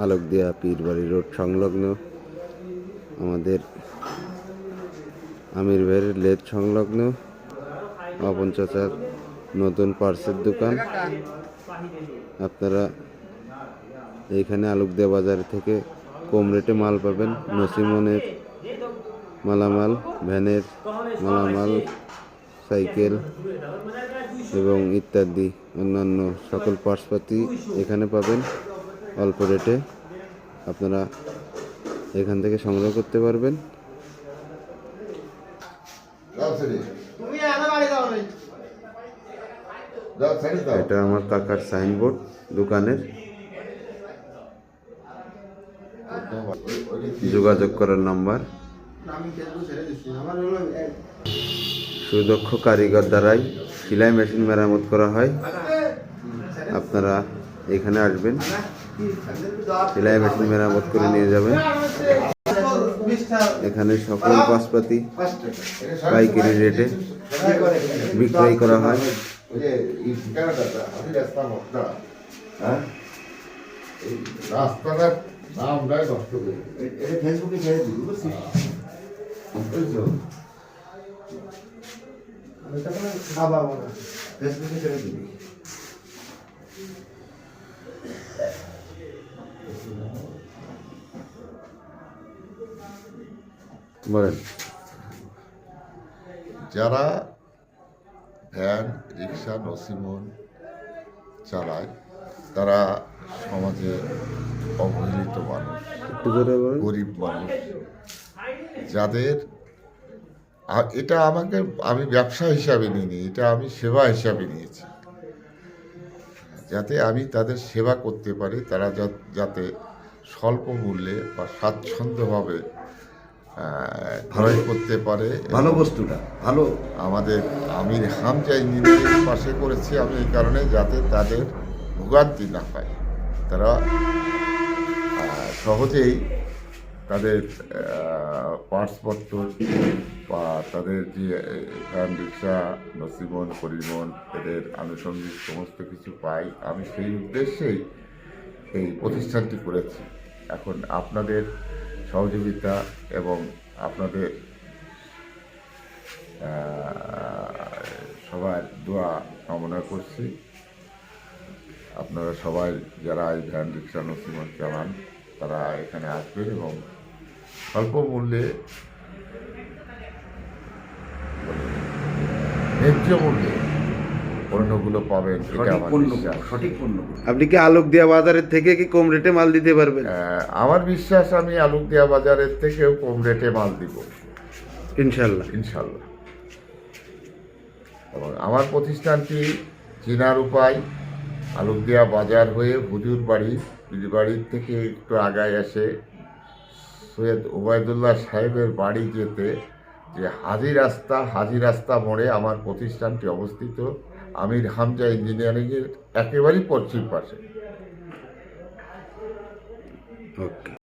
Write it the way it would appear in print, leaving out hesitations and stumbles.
Alokdia Pirbari road সংলগ্ন আমাদের আমির ভাইয়ের লেদ সংলগ্ন অপন চাচার নতুন পার্সের দোকান। আপনারা এইখানে আলোকদিয়া বাজার থেকে কম রেটে মাল পাবেন। নসিমনের মালামাল, ভ্যানের মালামাল, সাইকেল এবং ইত্যাদি অন্যান্য সকল পার্সপাতি এখানে পাবেন অল্প রেটে। আপনারা এখান থেকে সংগ্রহ করতে পারবেন। এটা আমার কাকার সাইনবোর্ড দোকানের। যোগাযোগ করার নাম্বার। সুদক্ষ কারিগর দ্বারাই সেলাই মেশিন মেরামত করা হয়। আপনারা এখানে আসবেন, সেলাই মেশিন মেরামত করে নিয়ে যাবেন। এখানে সকল পাসপাতি পাইকারি রেটে বিক্রয় করা হয়। রাস্তাটার নামটাই নষ্ট করে ফেসবুকে ছেড়ে দিবি, বুঝছিস? ফেসবুকে ছেড়ে দিবি। বলেন। যারা ভ্যান, রিক্সা, নসিমন চালায় তারা সমাজে অবহেলিত মানুষ, গরিব মানুষ, যাদের এটা আমি ব্যবসা হিসাবে নিইনি, এটা আমি সেবা হিসাবে নিয়েছি। যাতে আমি তাদের সেবা করতে পারি, তারা যাতে স্বল্প মূল্যে বা স্বাচ্ছন্দ্যভাবে ক্রয় করতে পারে। ভালো বস্তুটা ভালো আমাদের আমির হামজা ইঞ্জিনিয়ারিং পাশে করেছি আমি এই কারণে, যাতে তাদের ভোগান্তি না পায়, তারা সহজেই তাদের পার্টসপত্র বা তাদের যে ভ্যান, রিক্সা, নসিমন, পরিমন এদের আনুষঙ্গিক সমস্ত কিছু পাই। আমি সেই উদ্দেশ্যেই এই প্রতিষ্ঠানটি করেছি। এখন আপনাদের সহযোগিতা এবং আপনাদের সবার দোয়া কামনা করছি। আপনারা সবাই যারা এই ভ্যান, রিক্সা, নসিমন চালান তারা এখানে আসবেন এবং স্বল্প মূল্যে, ন্যায্য মূল্যে পণ্যগুলো পাবেন। এটা আমার বিশ্বাস। সঠিক পণ্য। আপনি কি আলোকদিয়া বাজারের থেকে কি কম রেটে মাল দিতে পারবেন? আমার বিশ্বাস আমি আলোকদিয়া বাজারের থেকেও কম রেটে মাল দিব, ইনশাল্লাহ। ইনশাল্লাহ। এবং আমার প্রতিষ্ঠানটি চেনার উপায়, আলোকদিয়া বাজার হয়ে হুজুর বাড়ির থেকে একটু আগায় এসে সৈয়দ ওবায়দুল্লাহ সাহেবের বাড়ি যেতে যে হাজি রাস্তা মোড়ে আমার প্রতিষ্ঠানটি অবস্থিত। আমির হামজা ইঞ্জিনিয়ারিংয়ের একেবারেই পশ্চিম পাশে। ওকে।